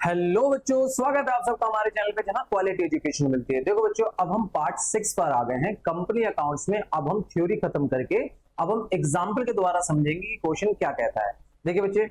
Hello बच्चों, स्वागत है आप सबका हमारे चैनल पे जहां क्वालिटी एजुकेशन मिलती है। देखो बच्चों, अब हम पार्ट 6 पर आ गए हैं कंपनी अकाउंट्स में। अब हम थ्योरी खत्म करके अब हम एग्जांपल के द्वारा समझेंगे कि क्वेश्चन क्या कहता है। देखिए बच्चे,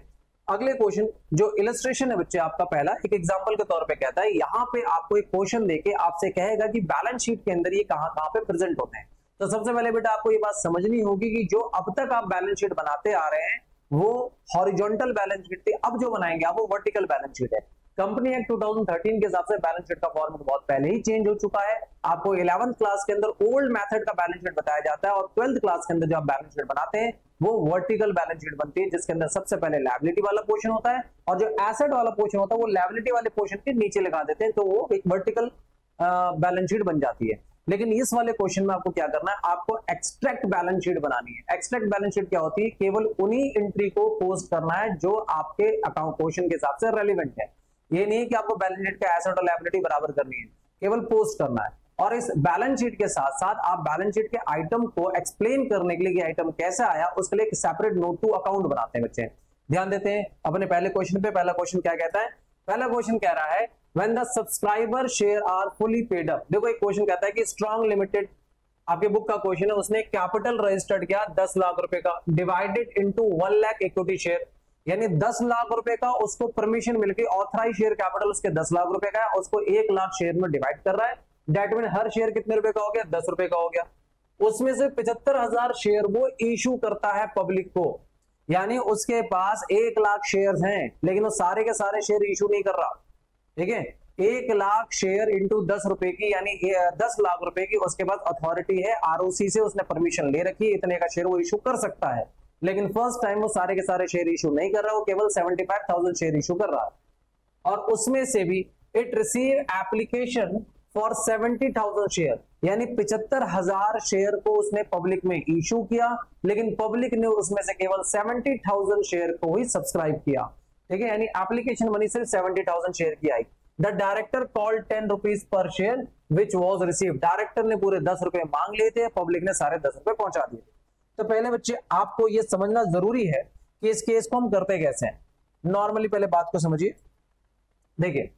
अगले क्वेश्चन जो इलस्ट्रेशन है बच्चे, आपका पहला एक एग्जांपल के तौर पे कहता है, यहाँ पे आपको एक क्वेश्चन देके आपसे कहेगा कि बैलेंस शीट के अंदर ये कहां कहां पे प्रेजेंट होते हैं। तो सबसे पहले बेटा आपको ये बात समझनी होगी कि जो अब तक आप बैलेंस शीट बनाते आ रहे हैं वो हॉरिजॉन्टल बैलेंस शीट थी। अब जो बनाएंगे आप वो वर्टिकल बैलेंस शीट है। कंपनी एक्ट 2013 के हिसाब से बैलेंस शीट का फॉर्मेट बहुत पहले ही चेंज हो चुका है। आपको 11th क्लास के अंदर ओल्ड मेथड का बैलेंस शीट बताया जाता है और 12th क्लास के अंदर जो आप बैलेंस शीट बनाते हैं वो वर्टिकल बैलेंस शीट बनती है, जिसके अंदर सबसे पहले लायबिलिटी वाला पोर्शन होता है और जो एसेट वाला पोर्शन होता है वो लायबिलिटी वाले पोर्शन के नीचे लगा देते हैं, तो वो एक वर्टिकल बैलेंस शीट बन जाती है। लेकिन इस वाले क्वेश्चन में आपको क्या करना है, आपको एक्सट्रैक्ट बैलेंस शीट बनानी है। एक्सट्रैक्ट बैलेंस शीट क्या होती है, केवल उन्हीं एंट्री को पोस्ट करना है जो आपके अकाउंट क्वेश्चन के हिसाब से रेलिवेंट है। ये नहीं है कि आपको बैलेंस शीट का एसेट और लायबिलिटी बराबर करनी है, केवल पोस्ट करना है। और इस बैलेंस शीट के साथ साथ आप बैलेंस शीट के आइटम को एक्सप्लेन करने के लिए कि आइटम कैसे आया उसके लिए एक सेपरेट नोट टू अकाउंट बनाते हैं बच्चे। ध्यान देते हैं अपने पहले क्वेश्चन पे। पहला क्वेश्चन क्या कहता है, पहला क्वेश्चन कह रहा है when the subscriber share are fully paid up। देखो एक क्वेश्चन कहता है कि स्ट्रॉन्ग लिमिटेड, आपके बुक का क्वेश्चन है, उसने कैपिटल रजिस्टर्ड किया 10 लाख रुपए का, divided into 1 lakh equity share, यानी 10 लाख रुपए का उसको परमिशन मिलकर ऑथराइज शेयर कैपिटल उसके 10 लाख रुपए का है, उसको 1 लाख शेयर में डिवाइड कर रहा है। दैट मीन हर शेयर कितने रुपए का हो गया, 10 रुपए का हो गया। उसमें से 75,000 शेयर वो इशू करता है पब्लिक को, यानी उसके पास 1 लाख शेयर हैं लेकिन वो सारे के सारे शेयर इशू नहीं कर रहा। ठीक है, 1 लाख शेयर इंटू 10 रुपए की, यानी 10 लाख रुपए की उसके पास अथॉरिटी है, आरओसी से उसने परमिशन ले रखी है, इतने का शेयर वो इशू कर सकता है। लेकिन फर्स्ट टाइम वो सारे के सारे शेयर इशू नहीं कर रहा, वो केवल 75,000 शेयर इशू कर रहा है। और उसमें से भी it receive application for 70,000 share, यानी 75,000 शेयर को उसने पब्लिक में इशू किया, लेकिन पब्लिक ने उसमें से केवल 70,000 शेयर को ही सब्सक्राइब किया। ठीक है, यानी एप्लीकेशन मनी सिर्फ 70,000 शेयर की आई। द डायरेक्टर कॉल्ड 10 रुपीज पर share which was receive. Director ने पूरे 10 रुपए मांग लिए थे, पब्लिक ने सारे 10 रुपए पहुंचा दिए थे। तो पहले बच्चे आपको यह समझना जरूरी है कि इस केस को हम करते कैसे हैं। नॉर्मली पहले बात को समझिए। देखिए,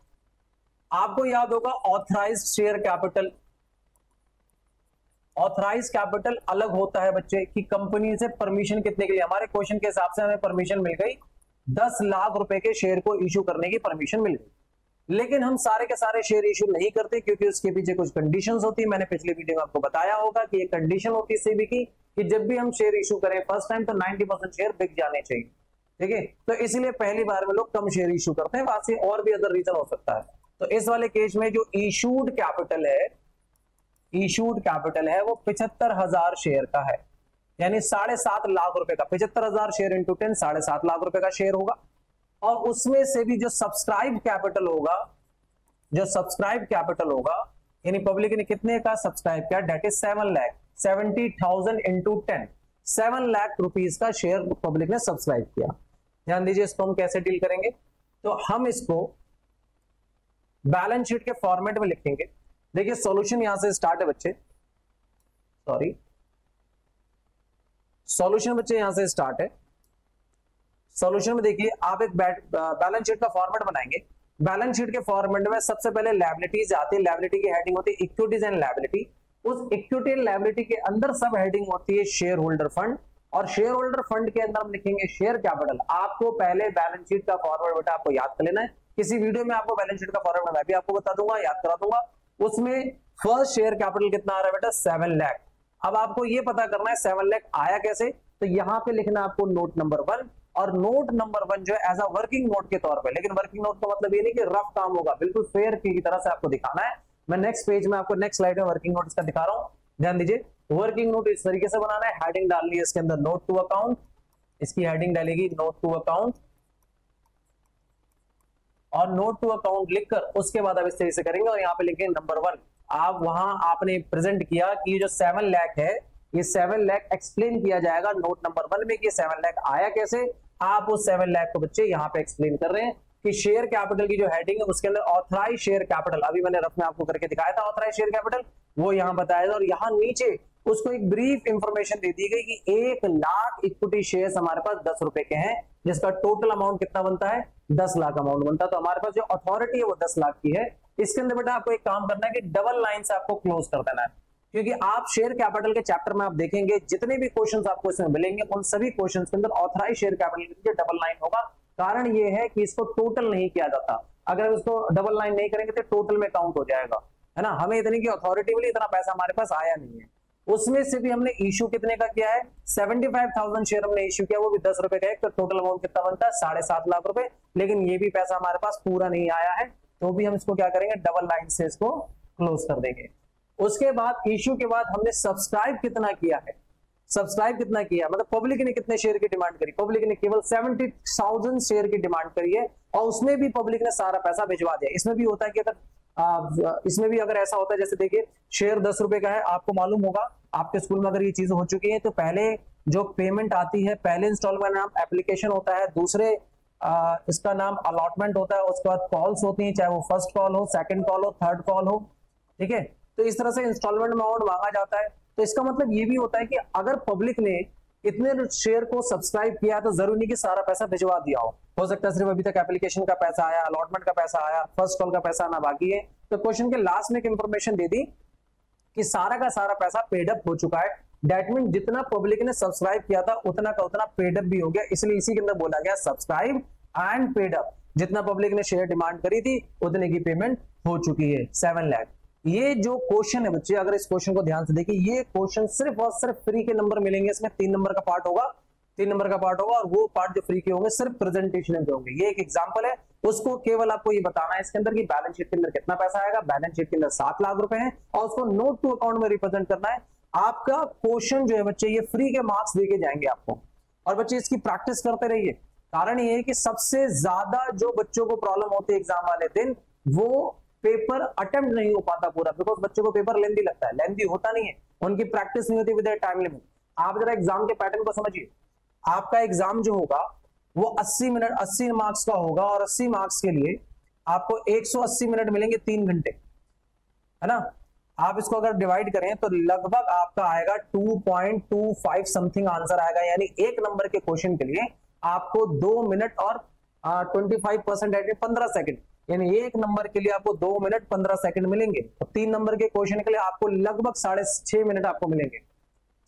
आपको याद होगा authorise share capital. Authorise capital अलग होता है बच्चे कि कंपनी से परमिशन कितने के लिए, हमारे क्वेश्चन के हिसाब से हमें परमिशन मिल गई 10 लाख रुपए के शेयर को इशू करने की परमिशन मिल गई। लेकिन हम सारे के सारे शेयर इशू नहीं करते क्योंकि उसके पीछे कुछ कंडीशंस होती है। मैंने पिछले वीडियो में आपको बताया होगा कि ये कंडीशन होती है सेबी की कि जब भी हम शेयर इशू करें फर्स्ट टाइम तो 90% शेयर बिक जाने चाहिए। ठीक है, तो इसीलिए पहली बार में लोग कम शेयर इशू करते हैं, वहां से और भी अदर रीजन हो सकता है। तो इस वाले केस में जो इशूड कैपिटल है, इशूड कैपिटल है वो 75,000 शेयर का है, यानी 7.5 लाख रुपए का। 75,000 शेयर इंटू 10 7.5 लाख रुपए का शेयर होगा। और उसमें से भी जो सब्सक्राइब कैपिटल होगा, जो सब्सक्राइब कैपिटल होगा, यानी पब्लिक ने कितने का सब्सक्राइब किया, that is 7 lakh. 70,000 into 10 7 lakh rupees का शेयर पब्लिक ने सब्सक्राइब किया। ध्यान दीजिए, इसको हम कैसे डील करेंगे। तो हम इसको बैलेंस शीट के फॉर्मेट में लिखेंगे। देखिए सॉल्यूशन यहां से स्टार्ट है बच्चे, सॉरी सॉल्यूशन बच्चे यहां से स्टार्ट है। सॉल्यूशन में देखिए आप एक बैलेंस शीट का फॉर्मेट बनाएंगे। बैलेंस शीट के फॉर्मेट में सबसे पहले लायबिलिटीज आती है, लायबिलिटी की हेडिंग होती है इक्विटीज एंड लायबिलिटी। उस इक्विटी एंड लायबिलिटी के अंदर सब हेडिंग होती है शेयर होल्डर फंड, और शेयर होल्डर फंड के अंदर हम लिखेंगे शेयर कैपिटल। आपको पहले बैलेंस शीट का फॉर्मेट बेटा आपको याद कर लेना है। किसी वीडियो में आपको बैलेंस शीट का फॉर्मेट मैं भी आपको बता दूंगा, याद करा दूंगा। उसमें फर्स्ट शेयर कैपिटल कितना आ रहा है बेटा, 7 लाख। अब आपको यह पता करना है 7 लाख आया कैसे, तो यहां पे लिखना है आपको नोट नंबर 1, और नोट नंबर 1 जो है एज अ वर्किंग नोट के तौर पे। लेकिन वर्किंग नोट का मतलब ये नहीं कि रफ काम होगा, बिल्कुल फेयर की तरह से आपको दिखाना है। मैं नेक्स्ट पेज में आपको नेक्स्ट स्लाइड में वर्किंग नोट इसका दिखा रहा हूं, ध्यान दीजिए। वर्किंग नोट इस तरीके से बनाना है, हेडिंग डालनी है इसके अंदर नोट टू अकाउंट, इसकी हेडिंग डालेगी नोट टू अकाउंट, और नोट टू अकाउंट लिखकर उसके बाद आप इस तरीके से करेंगे और यहाँ पे लिखेंगे नंबर 1। आप वहां आपने प्रेजेंट किया कि ये जो 7 लाख है, ये 7 लाख एक्सप्लेन किया जाएगा नोट नंबर 1 में कि 7 लाख आया कैसे। आप उस 7 लाख को बच्चे यहाँ पे एक्सप्लेन कर रहे हैं कि शेयर कैपिटल की जो हेडिंग है उसके अंदर ऑथराइज शेयर कैपिटल, अभी मैंने रफ में आपको करके दिखाया था ऑथराइज शेयर कैपिटल, वो यहाँ बताया था। और यहाँ नीचे उसको एक ब्रीफ इंफॉर्मेशन दे दी गई कि 1 लाख इक्विटी शेयर्स हमारे पास 10 रुपए के हैं, जिसका टोटल अमाउंट कितना बनता है 10 लाख अमाउंट बनता है। तो हमारे पास जो अथॉरिटी है वो 10 लाख की है। इसके अंदर बेटा आपको एक काम करना है कि डबल लाइन से आपको क्लोज कर देना है, क्योंकि आप शेयर कैपिटल के चैप्टर में आप देखेंगे जितने भी क्वेश्चंस आपको इसमें मिलेंगे उन सभी क्वेश्चंस के अंदर ऑथराइज शेयर कैपिटल के डबल लाइन होगा। कारण ये है कि इसको टोटल नहीं किया जाता, अगर इसको डबल लाइन नहीं करेंगे तो टोटल में काउंट हो जाएगा, है ना। हमें इतनी की अथॉरिटी मिली, इतना पैसा हमारे पास आया नहीं है। उसमें से भी हमने इश्यू कितने का किया है 75,000 शेयर हमने इश्यू किया, वो भी 10 रुपए का एक, तो टोटल अमाउंट कितना बनता है 7.5 लाख रुपए। लेकिन ये भी पैसा हमारे पास पूरा नहीं आया है, तो भी हम इसको क्या करेंगे डबल लाइन से इसको क्लोज कर देंगे। उसके बाद इश्यू के बाद हमने सब्सक्राइब कितना किया है, सब्सक्राइब कितना किया मतलब पब्लिक ने कितने शेयर की डिमांड करी, पब्लिक ने केवल 70,000 शेयर की डिमांड करी है और उसमें भी पब्लिक ने सारा पैसा भिजवा दिया। इसमें भी होता है कि इसमें भी अगर ऐसा होता है, जैसे देखिए शेयर 10 रुपए का है, आपको मालूम होगा आपके स्कूल में अगर ये चीज हो चुकी है, तो पहले जो पेमेंट आती है, पहले इंस्टॉलमेंट नाम एप्लीकेशन होता है, दूसरे इसका नाम अलॉटमेंट होता है, उसके बाद कॉल्स होती हैं, चाहे वो फर्स्ट कॉल हो, सेकंड कॉल हो, थर्ड कॉल हो, ठीक है। तो इस तरह से इंस्टॉलमेंट अमाउंट मांगा जाता है। तो इसका मतलब ये भी होता है कि अगर पब्लिक ने इतने शेयर को सब्सक्राइब किया तो जरूरी नहीं कि सारा पैसा भिजवा दिया हो सकता है सिर्फ अभी तक एप्लीकेशन का पैसा आया, अलॉटमेंट का पैसा आया, फर्स्ट कॉल का पैसा आना बाकी है। तो क्वेश्चन के लास्ट में एक इंफॉर्मेशन दे दी कि सारा का सारा पैसा पेड अप हो चुका है। दैट मीन जितना पब्लिक ने सब्सक्राइब किया था उतना का उतना पेड अप भी हो गया, इसलिए इसी के अंदर बोला गया सब्सक्राइब एंड पेड अप। जितना पब्लिक ने शेयर डिमांड करी थी उतने की पेमेंट हो चुकी है 7 लाख। ये जो क्वेश्चन है बच्चे, अगर इस क्वेश्चन को ध्यान से देखिए, ये क्वेश्चन सिर्फ और सिर्फ फ्री के नंबर मिलेंगे। इसमें 3 नंबर का पार्ट होगा, 3 नंबर का पार्ट होगा, और वो पार्ट जो फ्री के होंगे सिर्फ प्रेजेंटेशन के होंगे। ये एक एग्जांपल है, उसको केवल आपको ये बताना है इसके अंदर कि बैलेंस शीट के अंदर कितना पैसा आएगा। बैलेंस शीट के अंदर 7 लाख रुपए है और उसको नोट टू अकाउंट में रिप्रेजेंट करना है। आपका क्वेश्चन जो है बच्चे ये फ्री के मार्क्स देके जाएंगे आपको, और बच्चे इसकी प्रैक्टिस करते रहिए। कारण ये है कि सबसे ज्यादा जो बच्चों को प्रॉब्लम होती है एग्जाम वाले दिन, वो पेपर अटेम्प्ट नहीं हो पाता पूरा, बिकॉज बच्चों को पेपर लेंथी लगता है। लेंथी होता नहीं है, उनकी प्रैक्टिस नहीं होती विद टाइम लिमिट। आप जरा एग्जाम के पैटर्न को समझिए। आपका एग्जाम जो होगा वो 80 मिनट 80 मार्क्स का होगा, और 80 मार्क्स के लिए आपको 180 मिनट मिलेंगे, 3 घंटे, है ना। आप इसको अगर डिवाइड करें तो लगभग आपका आएगा 2.25 समथिंग आंसर आएगा। यानी एक नंबर के क्वेश्चन के लिए आपको 2 मिनट और 25% 15 सेकंड, यानी एक नंबर के लिए आपको 2 मिनट 15 सेकंड मिलेंगे। तो 3 नंबर के क्वेश्चन के लिए आपको लगभग 6.5 मिनट आपको मिलेंगे,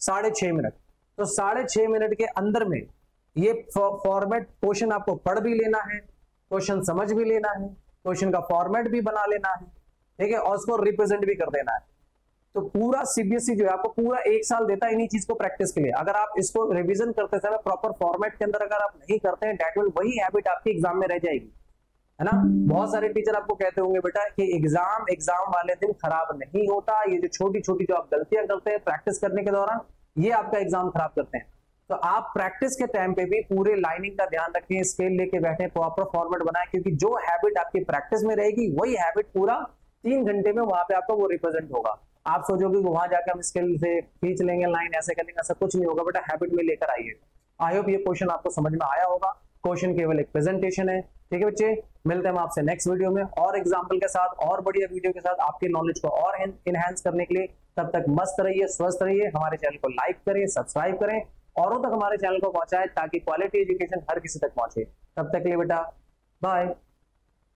6.5 मिनट। तो 6.5 मिनट के अंदर में ये फॉर्मेट क्वेश्चन आपको पढ़ भी लेना है, क्वेश्चन समझ भी लेना है, क्वेश्चन का फॉर्मेट भी बना लेना है, ठीक है, और उसको रिप्रेजेंट भी कर देना है। तो पूरा सीबीएसई जो है आपको पूरा 1 साल देता है इन्हीं चीज को प्रैक्टिस के लिए। अगर आप इसको रिवीजन करते समय प्रॉपर फॉर्मेट के अंदर अगर आप नहीं करते हैं, डेट मीन वही हैबिट आपकी एग्जाम में रह जाएगी, है ना। बहुत सारे टीचर आपको कहते होंगे बेटा कि एग्जाम वाले दिन खराब नहीं होता, ये जो छोटी छोटी जो आप गलतियां करते हैं प्रैक्टिस करने के दौरान, ये आपका एग्जाम खराब करते हैं। तो आप प्रैक्टिस के टाइम पे भी पूरे लाइनिंग का ध्यान रखें, स्केल लेके बैठे, प्रॉपर फॉर्मेट बनाएं, क्योंकि जो हैबिट आपकी प्रैक्टिस में रहेगी वही हैबिट पूरा 3 घंटे में वहां पे आपका वो रिप्रेजेंट होगा। आप सोचोगे कि वहां जाकर हम स्केल से खींच लेंगे लाइन, ऐसे कर लेंगे, ऐसा कुछ नहीं होगा बेटा, हैबिट में लेकर आइए। आई होप ये क्वेश्चन आपको समझ में आया होगा। क्वेश्चन केवल एक प्रेजेंटेशन है, ठीक है बच्चे। मिलते हैं हम आपसे नेक्स्ट वीडियो में और एग्जाम्पल के साथ और बढ़िया वीडियो के साथ, आपकी नॉलेज को और इनहेंस करने के लिए। तब तक मस्त रहिए, स्वस्थ रहिए, हमारे चैनल को लाइक करें, सब्सक्राइब करें, औरों तक हमारे चैनल को पहुंचाएं ताकि क्वालिटी एजुकेशन हर किसी तक पहुंचे। तब तक के लिए बेटा बाय।